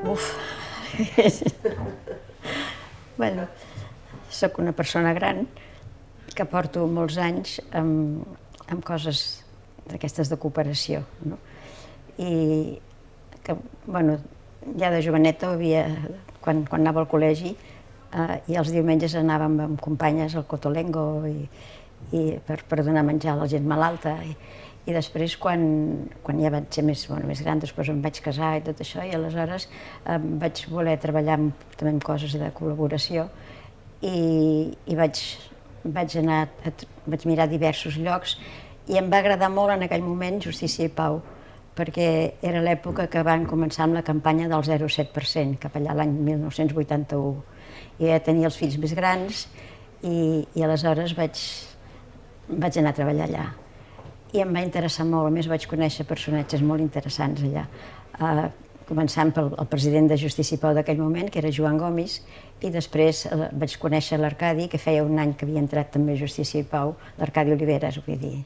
Uf. Bueno, soc una persona gran que porto molts anys amb coses d'aquestes de cooperació, no? I que, bueno, ja de joveneta quan anava al col·legi i els diumenges anàvem amb companyes al Cotolengo per donar menjar a la gent malalta. I després, quan ja vaig ser més gran, després em vaig casar i tot això, i aleshores vaig voler treballar també en coses de col·laboració i vaig mirar diversos llocs i em va agradar molt en aquell moment Justícia i Pau, perquè era l'època que van començar amb la campanya del 0,7%, cap allà l'any 1981. I ja tenia els fills més grans i aleshores vaig anar a treballar allà. I em va interessar molt, a més vaig conèixer personatges molt interessants allà, començant pel president de Justícia i Pau d'aquell moment, que era Joan Gomis, i després vaig conèixer l'Arcadi, que feia un any que havia entrat també a Justícia i Pau, l'Arcadi Oliveres, vull dir.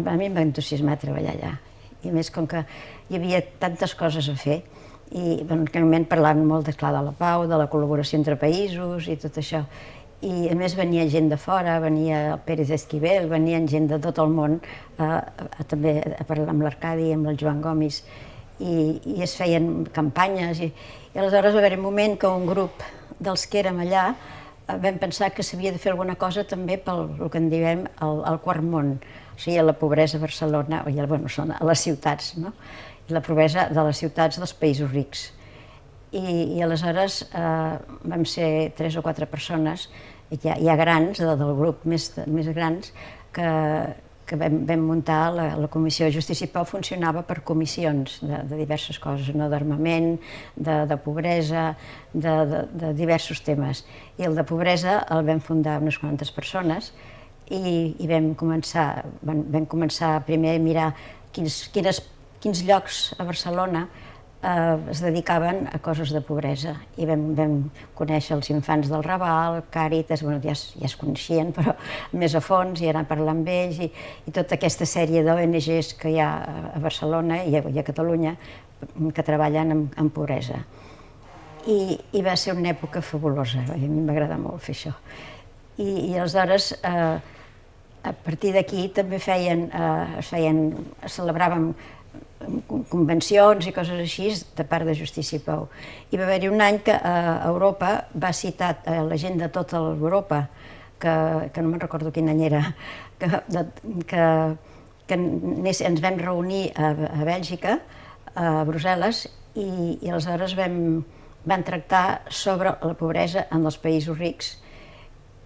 A mi em va entusiasmar treballar allà, i a més com que hi havia tantes coses a fer, i en aquell moment parlàvem molt, de la pau, de la col·laboració entre països i tot això. I a més venia gent de fora, venia el Pérez Esquivel, venien gent de tot el món també a parlar amb l'Arcadi, amb el Joan Gomis, i es feien campanyes. I aleshores va haver un moment que un grup dels que érem allà vam pensar que s'havia de fer alguna cosa també pel que en diem el quart món, o sigui, a la pobresa a Barcelona, a les ciutats, no? La pobresa de les ciutats dels països rics. I aleshores vam ser 3 o 4 persones, ja grans, del grup més grans, que vam muntar la Comissió de Justícia i Pau. Funcionava per comissions de diverses coses, d'armament, de pobresa, de diversos temes. I el de pobresa el vam fundar unes quantes persones i vam començar primer a mirar quins llocs a Barcelona es dedicaven a coses de pobresa. I vam conèixer els infants del Raval, Càritas, ja es coneixien, però més a fons, i anar a parlar amb ells, i tota aquesta sèrie d'ONGs que hi ha a Barcelona i a Catalunya que treballen amb pobresa. I va ser una època fabulosa, a mi em va agradar molt fer això. I aleshores, a partir d'aquí també celebràvem convencions i coses així de part de Justícia i Pau. I va haver-hi un any que Europa va citar la gent de tota Europa, que no me'n recordo quin any era, que ens vam reunir a Bèlgica, a Brussel·les, i aleshores van tractar sobre la pobresa en els països rics,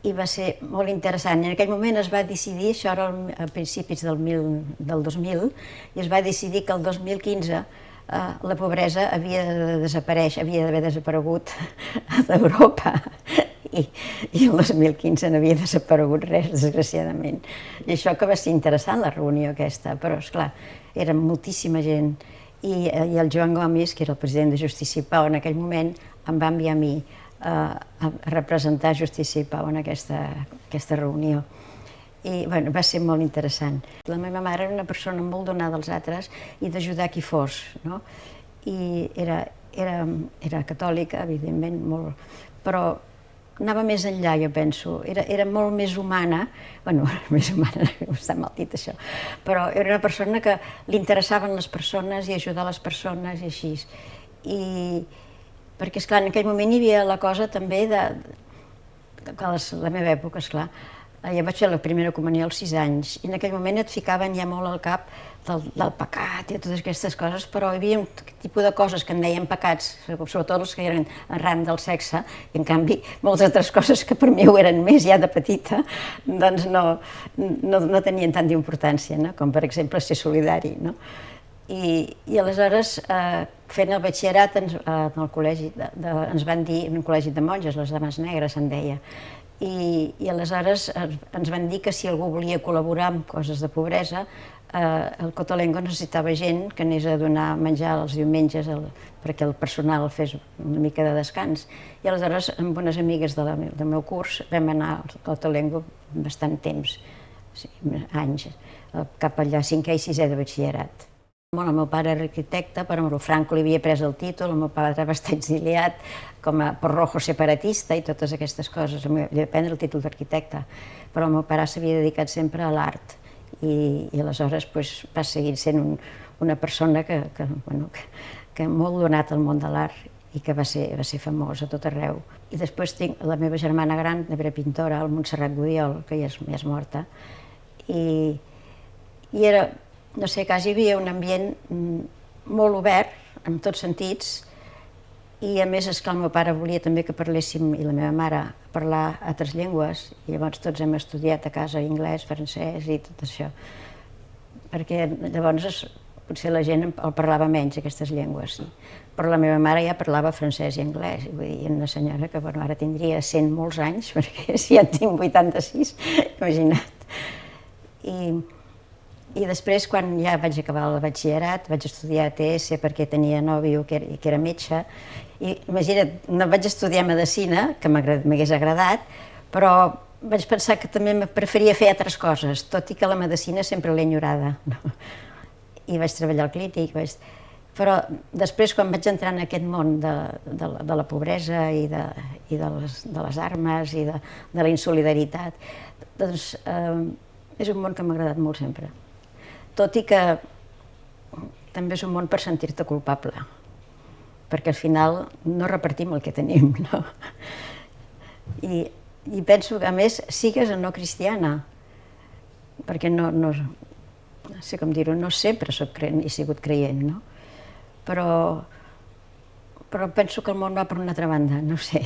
i va ser molt interessant. En aquell moment es va decidir, això era a principis del 2000, i es va decidir que el 2015 la pobresa havia de desaparèixer, havia d'haver desaparegut d'Europa, i el 2015 no havia desaparegut res, desgraciadament. I això que va ser interessant, la reunió aquesta, però esclar, era moltíssima gent. I el Joan Gomis, que era el president de Justícia i Pau en aquell moment, em va enviar a mi a representar Justícia i Pau en aquesta reunió. I va ser molt interessant. La meva mare era una persona molt donada als altres i d'ajudar qui fos, no? I era catòlica, evidentment, però anava més enllà, jo penso. Era molt més humana, més humana, està mal dit això, però era una persona que li interessaven les persones i ajudar les persones i així. Perquè, esclar, en aquell moment hi havia la cosa també la meva època, esclar, jo vaig fer la primera comunió als 6 anys, i en aquell moment et ficaven ja molt al cap del pecat i totes aquestes coses, però hi havia un tipus de coses que en deien pecats, sobretot els que eren arran del sexe, i en canvi moltes altres coses que per mi ho eren més ja de petita, doncs no tenien tant d'importància, com per exemple ser solidari. I aleshores, fent el batxillerat en el col·legi, ens van dir, en un col·legi de monges, les Dames Negres se'n deia, I aleshores ens van dir que si algú volia col·laborar amb coses de pobresa, el Cotolengo necessitava gent que anés a donar menjar els diumenges perquè el personal fes una mica de descans. I aleshores, amb unes amigues del meu curs, vam anar al Cotolengo bastant temps, anys, cap allà 5è i 6è de batxillerat. El meu pare era arquitecte, però Franco li havia pres el títol, el meu pare va estar exiliat com a rojo separatista i totes aquestes coses, li va prendre el títol d'arquitecte, però el meu pare s'havia dedicat sempre a l'art i aleshores va seguir sent una persona que molt donat al món de l'art i que va ser famós a tot arreu. I després tinc la meva germana gran, era pintora, el Montserrat Gudiol, que ja és morta, i era, no sé, quasi hi havia un ambient molt obert, en tots sentits, i a més, esclar, el meu pare volia també que parléssim, i la meva mare, parlar altres llengües, i llavors tots hem estudiat a casa anglès, francès i tot això, perquè llavors potser la gent el parlava menys, aquestes llengües, però la meva mare ja parlava francès i anglès, vull dir, una senyora que ara tindria 100 molts anys, perquè si ja en tinc 86, imagina't. I després, quan ja vaig acabar el batxillerat, vaig estudiar ETS perquè tenia nòvio que era metge. I imagina't, no vaig estudiar medicina, que m'hagués agradat, però vaig pensar que també preferia fer altres coses, tot i que la medicina sempre l'he enyorada. I vaig treballar al clínic, però després, quan vaig entrar en aquest món de la pobresa i de les armes i de la insolidaritat, doncs és un món que m'ha agradat molt sempre. Tot i que també és un món per sentir-te culpable, perquè al final no repartim el que tenim, no? I penso que, a més, sigues o no cristiana, perquè no sé com dir-ho, no sempre he sigut creient, no? Però penso que el món va per una altra banda, no sé.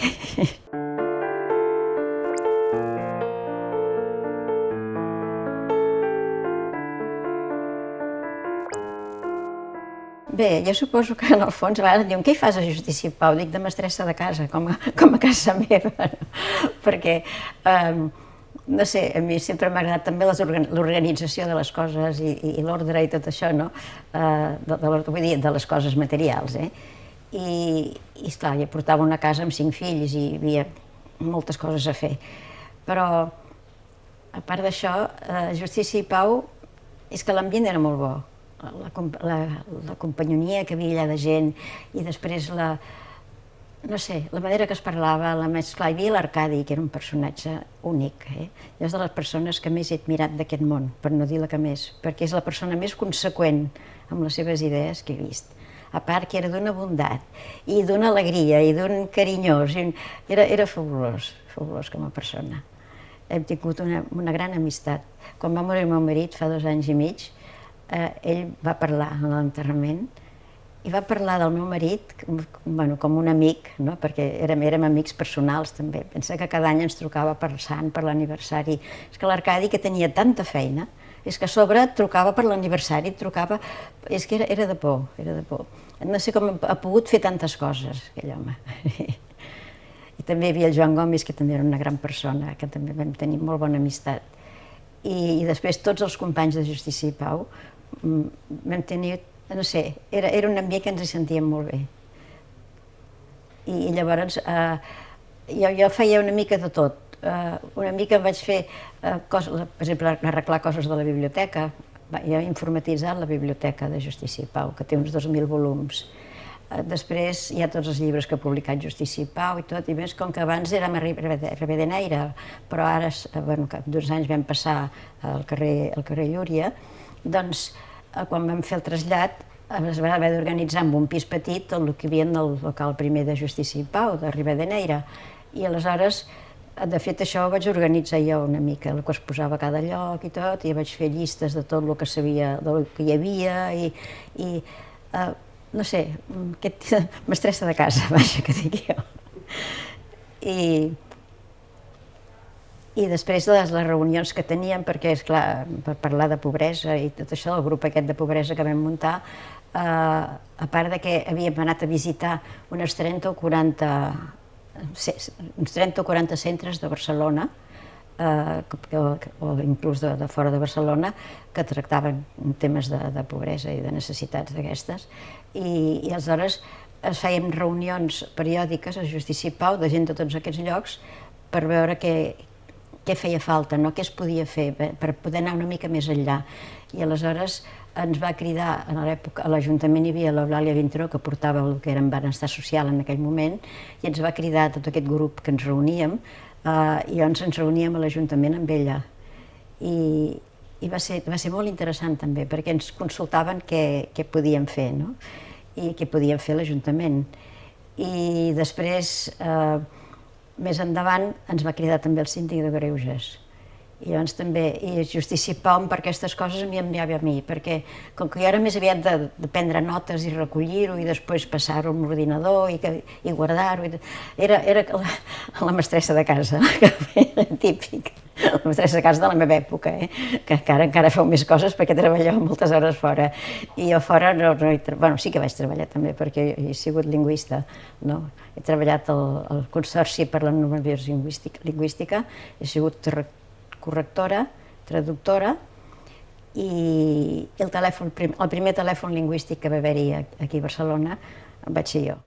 Bé, jo suposo que en el fons a vegades diuen què hi fas a Justícia i Pau? Dic de mestressa de casa, com a casa meva, perquè, no sé, a mi sempre m'ha agradat també l'organització de les coses i l'ordre i tot això, no? Vull dir, de les coses materials, I, esclar, jo portava una casa amb 5 fills i hi havia moltes coses a fer, però, a part d'això, Justícia i Pau, és que l'ambient era molt bo. La companyonia que hi havia allà de gent i després no sé, la manera que es parlava, clar, hi havia l'Arcadi, que era un personatge únic, Jo és de les persones que més he admirat d'aquest món, per no dir la que més, perquè és la persona més conseqüent amb les seves idees que he vist. A part que era d'una bondat i d'una alegria i d'un carinyós, era fabulós com a persona. Hem tingut una gran amistat. Quan va morir el meu marit fa 2 anys i mig, ell va parlar a l'enterrament i va parlar del meu marit com un amic, perquè érem amics personals també. Pensa que cada any ens trucava per sant, per l'aniversari. És que l'Arcadi, que tenia tanta feina, és que a sobre trucava per l'aniversari, és que era de por, No sé com ha pogut fer tantes coses, aquell home. I també hi havia el Joan Gomis, que també era una gran persona, que també vam tenir molt bona amistat. I després tots els companys de Justícia i Pau vam tenir, no sé, era un ambient que ens hi sentíem molt bé. I llavors jo feia una mica de tot. Una mica vaig fer coses, per exemple, arreglar coses de la biblioteca. Jo he informatitzat la biblioteca de Justícia i Pau, que té uns 2.000 volums. Després hi ha tots els llibres que ha publicat Justícia i Pau i tot, i més com que abans érem a Ribadeneyra, però ara, cap d'2 anys vam passar al carrer Llúria, doncs quan vam fer el trasllat es va haver d'organitzar amb un pis petit tot el que hi havia en el local primer de Justícia i Pau, de Ribadeneyra, i aleshores, de fet, això ho vaig organitzar jo una mica, el que es posava a cada lloc i tot, i vaig fer llistes de tot el que sabia, del que hi havia, i no sé, mestressa de casa, vaja, que dic jo. I després de les reunions que teníem, perquè, esclar, per parlar de pobresa i tot això, el grup aquest de pobresa que vam muntar, a part que havíem anat a visitar unes 30 o 40 uns 30 o 40 centres de Barcelona, o inclús de fora de Barcelona, que tractaven temes de pobresa i de necessitats d'aquestes. I aleshores es feien reunions periòdiques a Justici i Pau de gent de tots aquests llocs per veure què feia falta, què es podia fer, per poder anar una mica més enllà. I aleshores ens va cridar, a l'època, a l'Ajuntament hi havia l'Eulàlia Vintró, que portava el que era en benestar social en aquell moment, i ens va cridar tot aquest grup que ens reuníem, i llavors ens reuníem a l'Ajuntament amb ella. I va ser molt interessant també, perquè ens consultaven què podíem fer, i què podíem fer a l'Ajuntament. I després, més endavant, ens va cridar també el síndic de Greuges. I llavors també, i Justici i Pau per aquestes coses m'hi enviava a mi, perquè com que jo era més aviat de prendre notes i recollir-ho i després passar-ho a l'ordinador i guardar-ho, era la mestressa de casa, típic, la mestressa de casa de la meva època, que encara feu més coses perquè treballeu moltes hores fora. I jo fora, bueno, sí que vaig treballar també, perquè he sigut lingüista, he treballat al Consorci per la Normalització Lingüística, he sigut correctora, traductora, i el primer telèfon lingüístic que va haver-hi aquí a Barcelona vaig ser jo.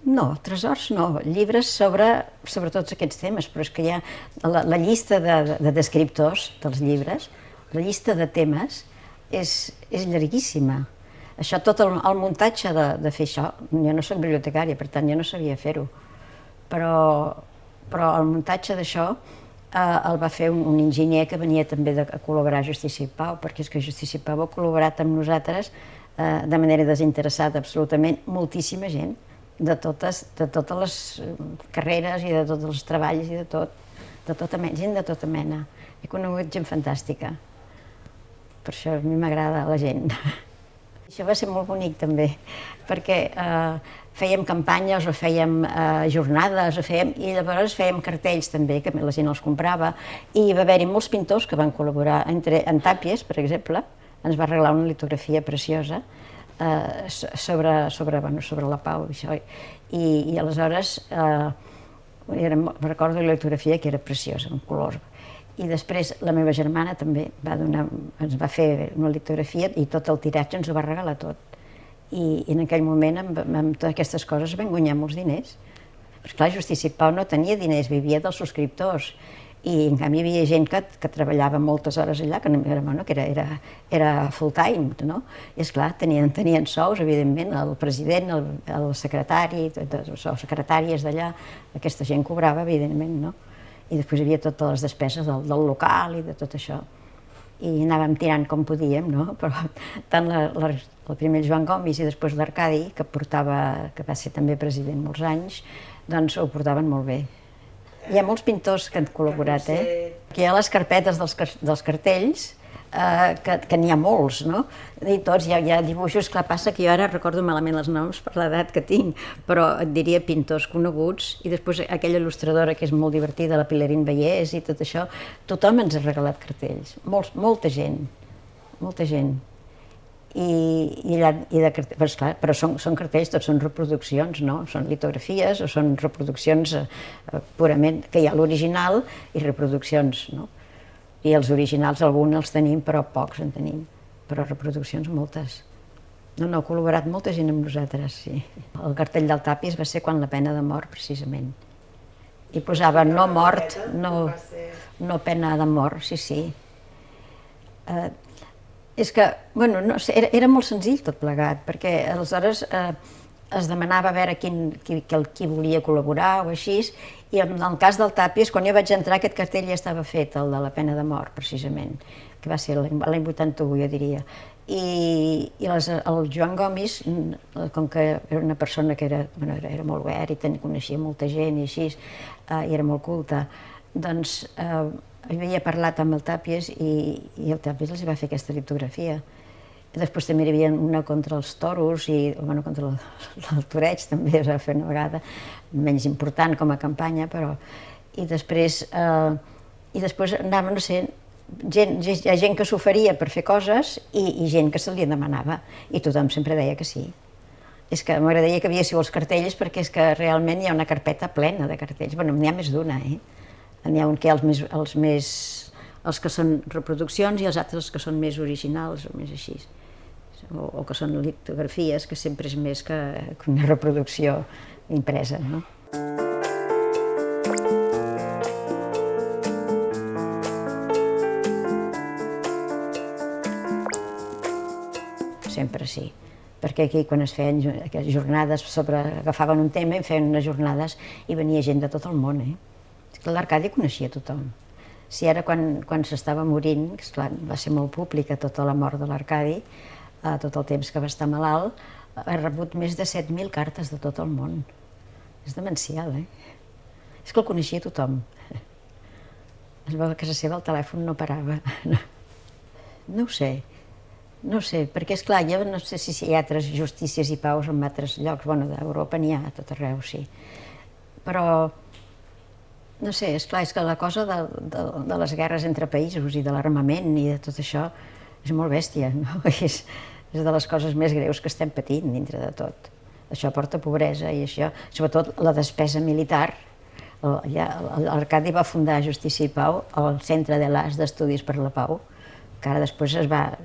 No, tresors no, llibres sobre tots aquests temes, però és que hi ha la llista de descriptors dels llibres, la llista de temes és llarguíssima. Això, tot el muntatge de fer això, jo no soc bibliotecària, per tant jo no sabia fer-ho, però el muntatge d'això el va fer un enginyer que venia també a col·laborar a Justici i Pau, perquè és que Justici i Pau ha col·laborat amb nosaltres de manera desinteressada absolutament moltíssima gent, de totes les carreres i de tots els treballs i de tot, gent de tota mena. He conegut gent fantàstica, per això a mi m'agrada la gent. Això va ser molt bonic també, perquè fèiem campanyes o fèiem jornades, i llavors fèiem cartells també, que la gent els comprava, i hi va haver-hi molts pintors que van col·laborar, en Tàpies, per exemple, ens va regalar una litografia preciosa sobre la pau i aleshores recordo la litografia que era preciosa, en color. I després la meva germana també ens va fer una litografia i tot el tiratge ens ho va regalar tot. I en aquell moment, amb totes aquestes coses, vam guanyar molts diners. Però clar, Justici i Pau no tenia diners, vivia dels subscriptors. I en canvi hi havia gent que treballava moltes hores allà, que era full time, no? I esclar, tenien sous, evidentment, el president, el secretari, les secretàries d'allà, aquesta gent cobrava, evidentment, no? I després hi havia totes les despeses del local i de tot això. I anàvem tirant com podíem, no? Però tant el primer Joan Gomis i després l'Arcadi, que va ser també president molts anys, doncs ho portaven molt bé. Hi ha molts pintors que han col·laborat, Hi ha les carpetes dels cartells, que n'hi ha molts, no? I tots, hi ha dibuixos, clar, passa que jo ara recordo malament els noms per l'edat que tinc, però et diria pintors coneguts, i després aquella il·lustradora que és molt divertida, la Pilarín Vallès i tot això, tothom ens ha regalat cartells, molta gent, molta gent. Però són cartells, tots són reproduccions, no? Són litografies o són reproduccions purament, que hi ha l'original i reproduccions, no? I els originals alguns els tenim, però pocs en tenim, però reproduccions moltes. No, ha col·laborat molta gent amb nosaltres, sí. El cartell del Tàpies va ser quan la pena de mort, precisament. I posava no mort, no pena de mort, sí. És que, bueno, no sé, era molt senzill tot plegat, perquè aleshores es demanava a veure qui volia col·laborar o així, i en el cas del Tàpies, quan jo vaig entrar, aquest cartell ja estava fet, el de la pena de mort, precisament, que va ser l'any 81, jo diria. I el Joan Gomis, com que era una persona que era molt obert i coneixia molta gent i així, i era molt culta, doncs havia parlat amb el Tàpies i el Tàpies els va fer aquesta litografia. Després també hi havia una contra els toros i contra el toreig també es va fer una vegada, menys important com a campanya, però... I després anava, no sé, hi ha gent que s'oferia per fer coses i gent que se li demanava, i tothom sempre deia que sí. És que m'agradaria que veiéssiu els cartells perquè és que realment hi ha una carpeta plena de cartells. Bueno, n'hi ha més d'una, N'hi ha un que hi ha els que són reproduccions i els altres que són més originals o més així. O que són litografies, que sempre és més que una reproducció impresa, no? Sempre sí, perquè aquí quan es feien aquelles jornades agafaven un tema i feien unes jornades i venia gent de tot el món, L'Arcadi coneixia tothom. Si ara quan s'estava morint, esclar, va ser molt pública tota la mort de l'Arcadi, tot el temps que va estar malalt, ha rebut més de 7.000 cartes de tot el món. És demencial, És que el coneixia tothom. Es veu que a casa seva el telèfon no parava. No ho sé. No ho sé, perquè esclar, jo no sé si hi ha altres justícies i paus en altres llocs. Bueno, d'Europa n'hi ha a tot arreu, sí. Però, no sé, esclar, és que la cosa de les guerres entre països i de l'armament i de tot això és molt bèstia, no? És de les coses més greus que estem patint dintre de tot. Això porta pobresa i això, sobretot la despesa militar. L'Arcadi va fundar Justícia i Pau, el Centre de l'As d'Estudis per la Pau, que ara després es va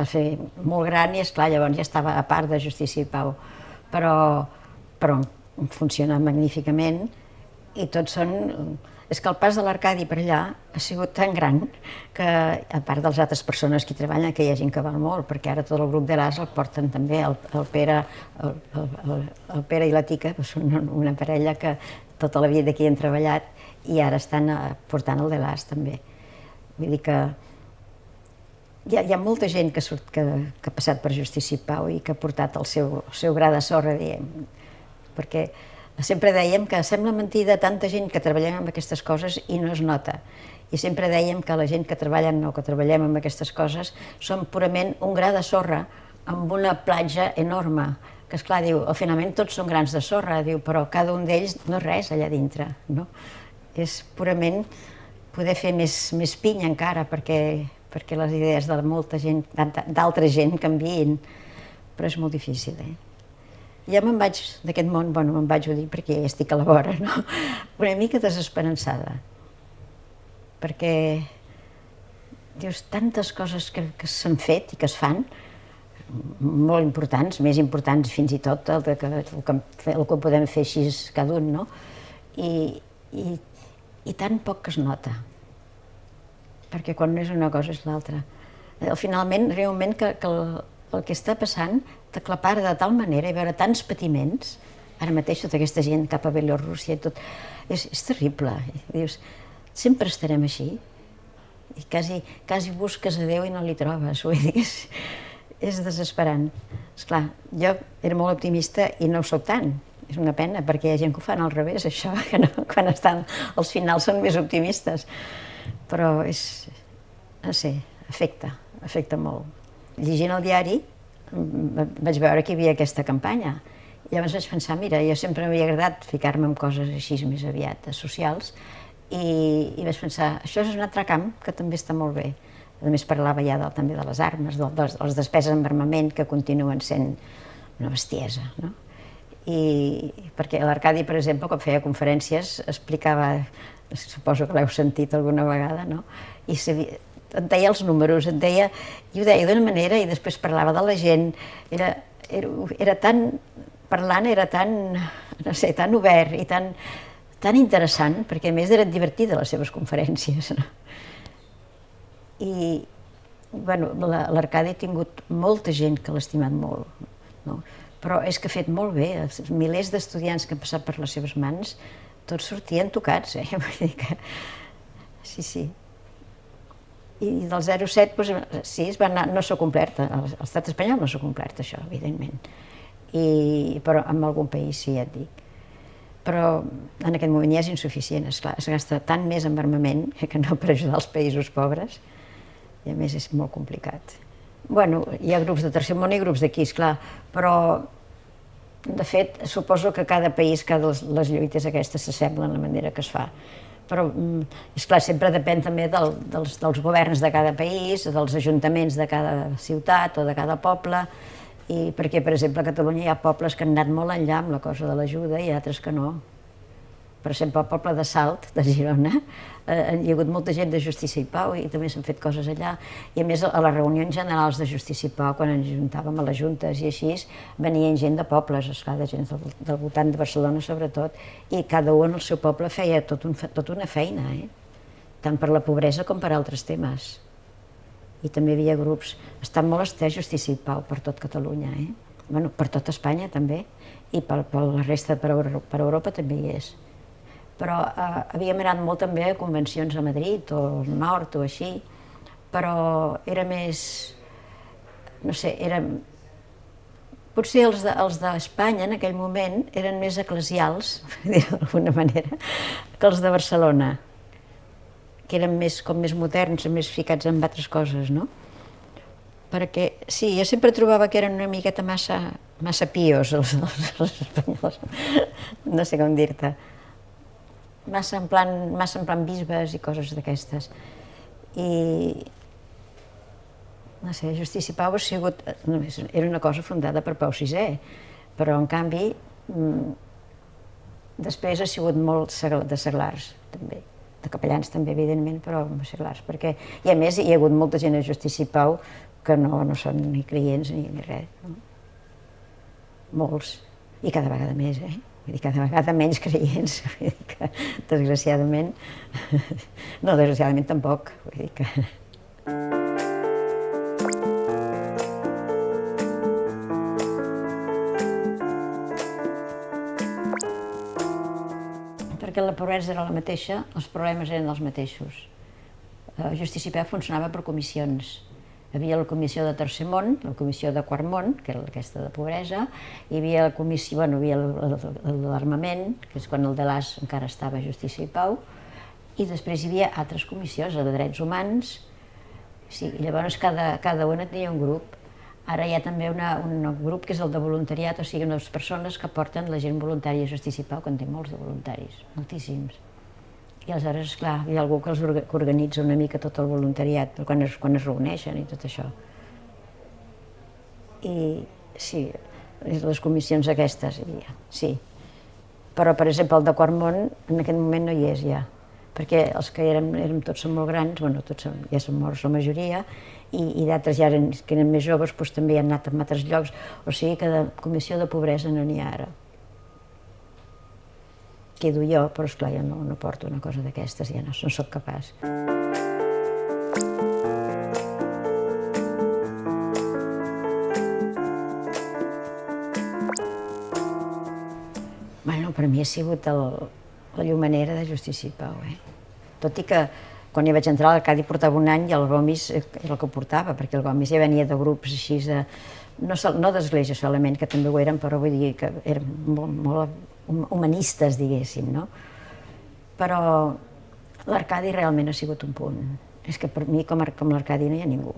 fer molt gran i, esclar, llavors ja estava a part de Justícia i Pau, però funciona magníficament i tots són... És que el pas de l'Arcadi per allà ha sigut tan gran que, a part de les altres persones que hi treballen, que hi ha gent que val molt, perquè ara tot el grup de l'As el porten també, el Pere i la Tica, són una parella que tota la vida aquí han treballat i ara estan portant el de l'As també. Vull dir que hi ha molta gent que ha passat per Justícia i Pau i que ha portat el seu gra de sorra, diguem, perquè sempre dèiem que sembla mentida tanta gent que treballem amb aquestes coses i no es nota. I sempre dèiem que la gent que treballen o que treballem amb aquestes coses som purament un gra de sorra amb una platja enorme, que esclar, diu, finalment tots són grans de sorra, diu, però cada un d'ells no és res allà dintre, no? És purament poder fer més pinya encara perquè les idees de molta gent, d'altra gent canviïn, però és molt difícil, Ja me'n vaig d'aquest món, bueno, me'n vaig, ho dic perquè ja estic a la vora, no? Una mica desesperançada, perquè dius, tantes coses que s'han fet i que es fan, molt importants, més importants fins i tot el que podem fer així cada un, no? I tan poc que es nota, perquè quan no és una cosa és l'altra. Finalment, realment, que el que està passant t'aclapara de tal manera i veure tants patiments, ara mateix tota aquesta gent cap a Bielorússia i tot, és terrible. Dius, sempre estarem així i quasi busques a Déu i no li trobes, vull dir, és desesperant. Esclar, jo era molt optimista i no ho soc tant. És una pena, perquè hi ha gent que ho fan al revés, això, que quan estan als finals són més optimistes. Però no sé, afecta molt. Llegint el diari vaig veure que hi havia aquesta campanya. Llavors vaig pensar, mira, jo sempre m'havia agradat ficar-me en coses així més aviat socials i vaig pensar, això és un altre camp que també està molt bé. A més parlava ja també de les armes, de les despeses en armament que continuen sent una bestiesa, no? I perquè l'Arcadi, per exemple, quan feia conferències, explicava, suposo que l'heu sentit alguna vegada, no? I et deia els números, i ho deia d'una manera i després parlava de la gent, era tan parlant, era tan, no sé, tan obert i tan interessant, perquè a més eren divertides les seves conferències, no? I, bueno, l'Arcadi ha tingut molta gent que l'ha estimat molt, no? Però és que ha fet molt bé, els milers d'estudiants que han passat per les seves mans, tots sortien tocats, vull dir que... Sí. I del 07, sí, no s'ha complert, a l'estat espanyol no s'ha complert això, evidentment, però en algun país sí, ja et dic. Però en aquest moment ja és insuficient, esclar, es gasta tant més en armament que no per ajudar els països pobres, i a més és molt complicat. Bueno, hi ha grups de tercer món i grups d'aquí, esclar, però de fet suposo que cada país, les lluites aquestes s'assemblen la manera que es fa. Però, esclar, sempre depèn també dels governs de cada país, dels ajuntaments de cada ciutat o de cada poble, I perquè, per exemple, a Catalunya hi ha pobles que han anat molt enllà amb la cosa de l'ajuda i altres que no. Per exemple, al poble de Salt, de Girona, hi ha hagut molta gent de Justícia i Pau i també s'han fet coses allà. I a més, a les reunions generals de Justícia i Pau, quan ens juntàvem a les juntes i així, venien gent de pobles, esclar, de gent del voltant de Barcelona sobretot, i cada un en el seu poble feia tota una feina, tant per la pobresa com per altres temes. I també hi havia grups, està molt estès Justícia i Pau per tot Catalunya, bueno, per tot Espanya també, i per la resta, per Europa també hi és. Però havíem anat molt també a convencions a Madrid o al nord o així, però era més, no sé, potser els d'Espanya en aquell moment eren més eclesials, per dir-ho d'alguna manera, que els de Barcelona, que eren més moderns, més ficats en altres coses, no? Perquè, sí, jo sempre trobava que eren una miqueta massa pios, els espanyols, no sé com dir-te. Massa en plan bisbes i coses d'aquestes. I, no sé, Justícia i Pau ha sigut, era una cosa fundada per Pau VI, però en canvi després ha sigut molt de seglars, també. De capellans també, evidentment, però seglars, perquè, i a més hi ha hagut molta gent a Justícia i Pau que no són ni creients ni res, no? Molts, i cada vegada més, Vull dir, cada vegada menys creients, vull dir que, desgraciadament, no, desgraciadament tampoc, vull dir que... Perquè la pobresa era la mateixa, els problemes eren els mateixos. Justícia i Pau funcionava per comissions. Hi havia la comissió de tercer món, la comissió de quart món, que era aquesta de pobresa, hi havia la comissió, bueno, hi havia l'armament, que és quan el de l'AS encara estava a Justícia i Pau, i després hi havia altres comissions, la de drets humans, sí, i llavors cada una tenia un grup. Ara hi ha també un grup que és el de voluntariat, o sigui, unes persones que porten la gent voluntària a Justícia i Pau, que en té molts de voluntaris, moltíssims. I aleshores, esclar, hi ha algú que organitza una mica tot el voluntariat, quan es reuneixen i tot això. I sí, les comissions aquestes, sí. Però, per exemple, el de quart món en aquest moment no hi és ja, perquè els que tots són molt grans, bueno, tots ja són morts la majoria, i d'altres ja que eren més joves doncs també han anat a altres llocs, o sigui que de comissió de pobresa no n'hi ha ara. Quedo jo, però esclar, jo no porto una cosa d'aquestes, ja no soc capaç. Bueno, per mi ha sigut la llumenera de Justícia i Pau, Tot i que quan hi vaig entrar l'Arcadi portava un any i el Gomis era el que portava, perquè el Gomis ja venia de grups així, no d'església solament, que també ho eren, però vull dir que eren molt humanistes, diguéssim, no? Però l'Arcadi realment ha sigut un punt. És que per mi, com l'Arcadi, no hi ha ningú.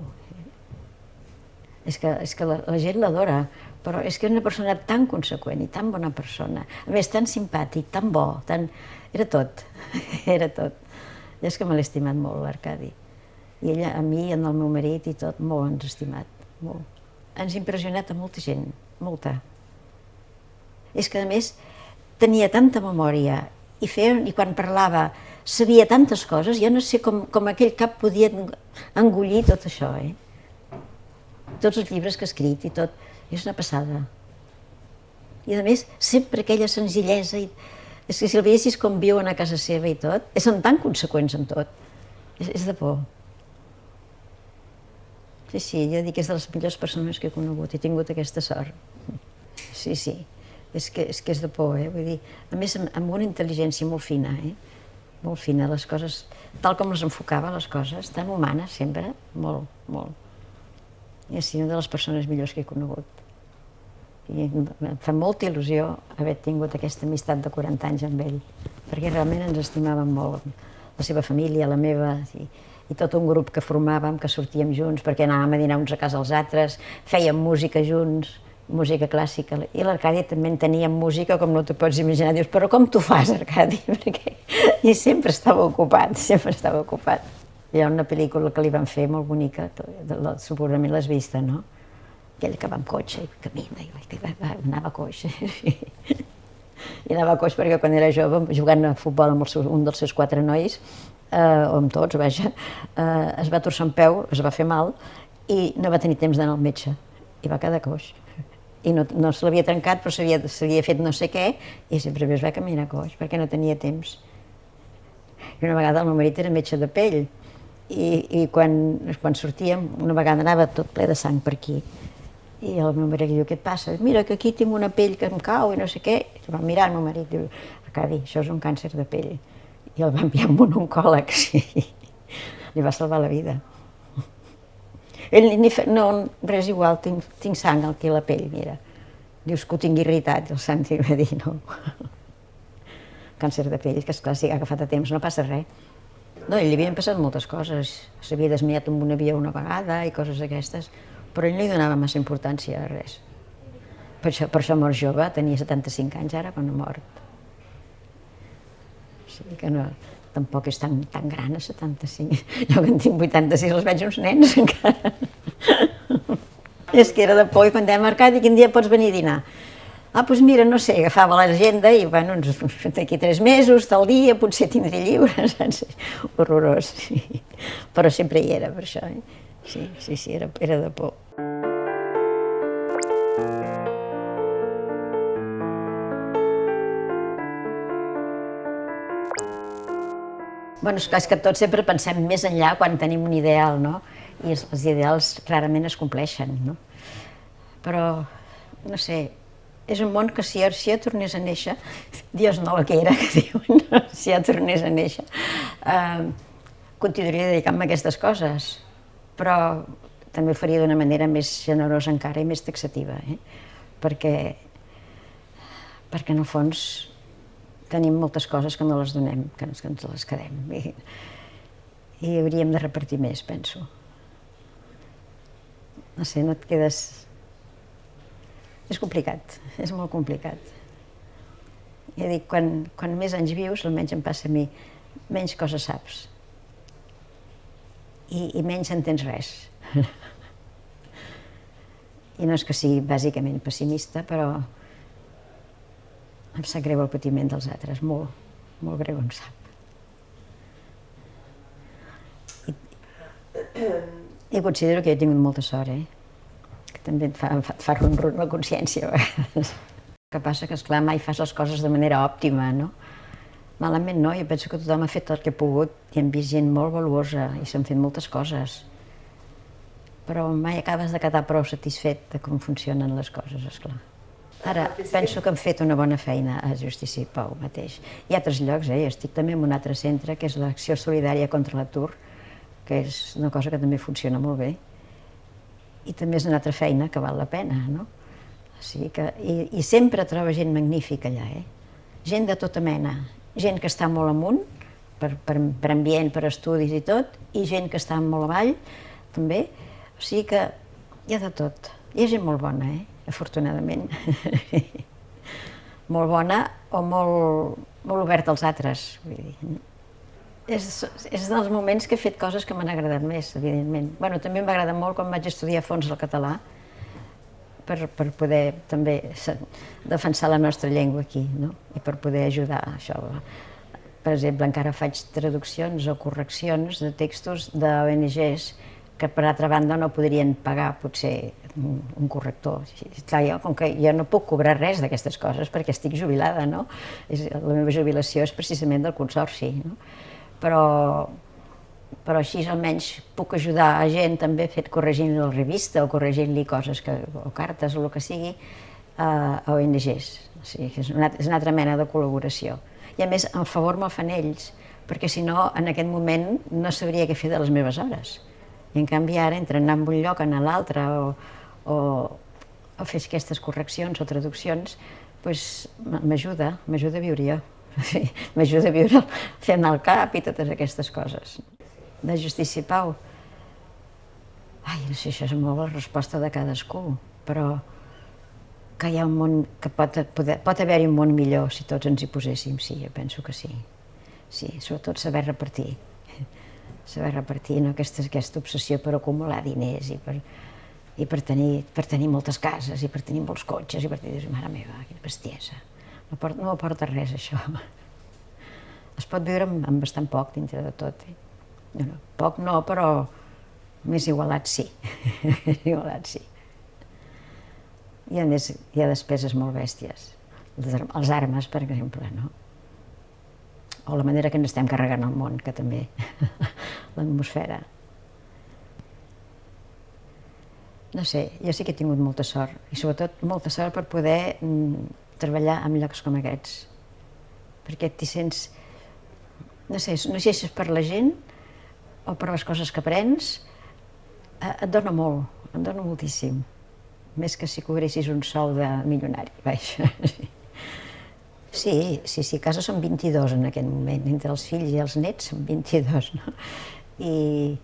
És que la gent l'adora, però és que és una persona tan conseqüent i tan bona persona, a més, tan simpàtic, tan bo, era tot, era tot. I és que me l'he estimat molt, l'Arcadi. I ella, a mi, en el meu marit i tot, molt ens ha estimat, molt. Ens ha impressionat a molta gent, molta. És que, a més, tenia tanta memòria i quan parlava sabia tantes coses, jo no sé com aquell cap podia engollir tot això, Tots els llibres que ha escrit i tot, és una passada. I a més, sempre aquella senzillesa, és que si el veiessis com viuen a casa seva i tot, són tan conseqüents en tot, és de por. Sí, jo dic que és de les millors persones que he conegut, he tingut aquesta sort. Sí. És que és de por, vull dir, a més amb una intel·ligència molt fina, molt fina, les coses, tal com les enfocava, les coses, tan humanes sempre, molt, molt. I és una de les persones millors que he conegut. I em fa molta il·lusió haver tingut aquesta amistat de 40 anys amb ell, perquè realment ens estimàvem molt, la seva família, la meva, i tot un grup que formàvem, que sortíem junts, perquè anàvem a dinar uns a casa dels altres, fèiem música junts, música clàssica, i l'Arcadi també en tenia música, com no t'ho pots imaginar. Dius, però com t'ho fas, Arcadi? I sempre estava ocupat, sempre estava ocupat. Hi ha una pel·lícula que li van fer molt bonica, segurament l'has vista, no? aquell que va amb cotxe i camina, i anava coix. I anava coix perquè quan era jove, jugant a futbol amb un dels seus 4 nois, o amb tots, vaja, es va torçar un peu, es va fer mal, i no va tenir temps d'anar al metge, i va quedar coix. I no se l'havia trencat, però s'havia fet no sé què, i sempre es va caminar coix, perquè no tenia temps. I una vegada el meu marit era metge de pell, i quan sortíem, una vegada anava tot ple de sang per aquí, i el meu marit diu, què et passa? Mira, que aquí tinc una pell que em cau i no sé què. I va mirar el meu marit, diu, Arcadi, això és un càncer de pell. I el va enviar amb un oncòleg, sí. Li va salvar la vida. Ell no, res igual, tinc sang aquí a la pell, mira. Dius que ho tinc irritat, el sant va dir, no. Càncer de pell, que esclar, si ha agafat a temps, no passa res. No, ell li havien passat moltes coses. S'havia desmaiat amb un avió una vegada i coses d'aquestes, però ell no hi donava massa importància a res. Per això mor jove, tenia 75 anys ara quan ha mort. O sigui que no, tampoc és tan gran a 75. Jo que en tinc 86 els veig uns nens encara. És que era de por i quan dèiem, Arcadi, quin dia pots venir a dinar? Doncs mira, no sé, agafava l'agenda i bueno, d'aquí 3 mesos, tal dia, potser tindré lliure, saps? Horrorós, sí. Però sempre hi era per això, Sí, era de por. Bueno, és que tots sempre pensem més enllà quan tenim un ideal, no? I els ideals clarament es compleixen, no? Però, no sé, és un món que si jo tornés a néixer, Dios no la quiera, que diuen, si jo tornés a néixer, continuaria dedicant-me a aquestes coses, però també ho faria d'una manera més generosa encara i més taxativa, perquè en el fons tenim moltes coses que no les donem, que ens les quedem, i hauríem de repartir més, penso. No sé, no et quedes... És complicat, és molt complicat. Ja dic, quan més anys vius, almenys em passa a mi, menys coses saps. I menys entens res. I no és que sigui bàsicament pessimista, però em sap greu el patiment dels altres, molt, molt greu em sap. I considero que he tingut molta sort, que també et fa ronron la consciència a vegades. El que passa que, esclar, mai fas les coses de manera òptima, no? Malament no, jo penso que tothom ha fet el que ha pogut i hem vist gent molt valuosa i s'han fet moltes coses. Però mai acabes de quedar prou satisfet de com funcionen les coses, esclar. Ara, penso que hem fet una bona feina a Justícia i Pau mateix. Hi ha altres llocs, jo estic també en un altre centre, que és l'Acció Solidària contra l'Atur, que és una cosa que també funciona molt bé. I també és una altra feina que val la pena, no? I sempre troba gent magnífica allà, gent de tota mena. Gent que està molt amunt, per ambient, per estudis i tot, i gent que està molt avall, també. O sigui que hi ha de tot. Hi ha gent molt bona, afortunadament. Molt bona o molt oberta als altres, vull dir. És dels moments que he fet coses que m'han agradat més, evidentment. Bueno, també m'agrada molt quan vaig estudiar a fons el català, per poder també defensar la nostra llengua aquí, no? I per poder ajudar a això. Per exemple, encara faig traduccions o correccions de textos d'ONGs que, per altra banda, no podrien pagar, potser, un corrector. Clar, com que jo no puc cobrar res d'aquestes coses perquè estic jubilada, no? La meva jubilació és precisament del Consorci, no? Però així almenys puc ajudar a gent també corregint-li la revista o corregint-li coses, o cartes o el que sigui, a ONGs. O sigui, és una altra mena de col·laboració. I a més, el favor me'l fan ells, perquè si no, en aquest moment no sabria què fer de les meves hores. I en canvi ara, entre anar a un lloc, anar a l'altre, o fer aquestes correccions o traduccions, m'ajuda a viure jo. M'ajuda a viure fent el cap i totes aquestes coses. De Justícia i Pau. No sé, això és molt la resposta de cadascú, però que hi ha un món, que pot haver-hi un món millor si tots ens hi poséssim, sí, jo penso que sí. Sí, sobretot saber repartir. Saber repartir, no aquesta obsessió per acumular diners i i per tenir moltes cases, i per tenir molts cotxes, i per tenir... Mare meva, quina bestiesa. No aporta res, això. Es pot viure amb bastant poc, dintre de tot. Poc no, però més igualat sí. Igualat sí. I a més, hi ha despeses molt bèsties. Les armes, per exemple, no? O la manera que ens estem carregant el món, que també, l'atmosfera. No sé, jo sí que he tingut molta sort, i sobretot molta sort per poder treballar en llocs com aquests. Perquè t'hi sents, no sé si és per la gent o per les coses que aprens, et dona molt, et dona moltíssim. Més que si cobressis un sou de milionari, vaja. Sí, a casa són 22 en aquest moment, entre els fills i els nets són 22, no? I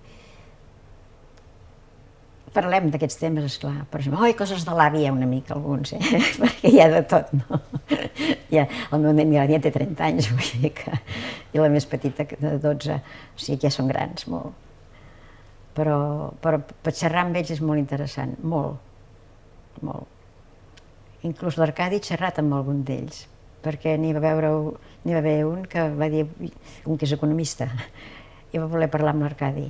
parlem d'aquests temes, esclar, per exemple, oi, coses de l'àvia una mica, alguns, perquè hi ha de tot, no? El meu nen ja té 30 anys, vull dir que... I la més petita, de 12, o sigui que ja són grans, molt. Però per xerrar amb ells és molt interessant, molt, molt. Inclús l'Arcadi he xerrat amb algun d'ells, perquè n'hi va haver un que va dir, un que és economista, i va voler parlar amb l'Arcadi.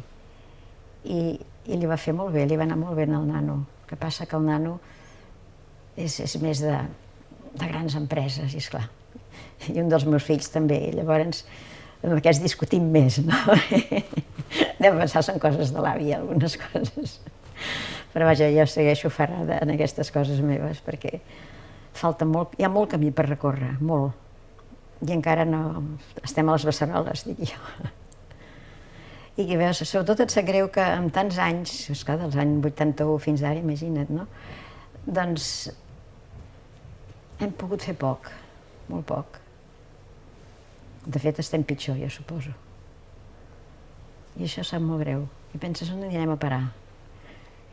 I li va fer molt bé, li va anar molt bé al nano. El que passa que el nano és més de grans empreses, i esclar. I un dels meus fills també, i llavors amb aquests discutim més, no? Anem a pensar, són coses de l'àvia, algunes coses. Però vaja, jo segueixo ferrada en aquestes coses meves, perquè falta molt, hi ha molt camí per recórrer, molt. I encara no... estem a les beceroles, dic jo. I que veus, sobretot et sap greu que amb tants anys, esclar, dels anys 81 fins ara, imagina't, no? Doncs hem pogut fer poc, molt poc. De fet, estem pitjor, jo suposo. I això sap molt greu. I penses, on anirem a parar?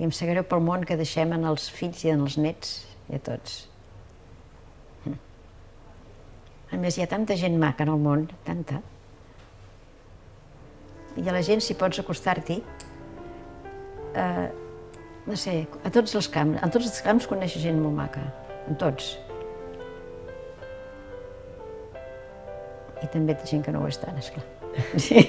I em sap greu pel món que deixem en els fills i en els nets i a tots. A més, hi ha tanta gent maca en el món, tanta. I a la gent, si pots acostar-t'hi, no sé, a tots els camps, en tots els camps coneixes gent molt maca, en tots. I també té gent que no ho és tant, esclar. Sí.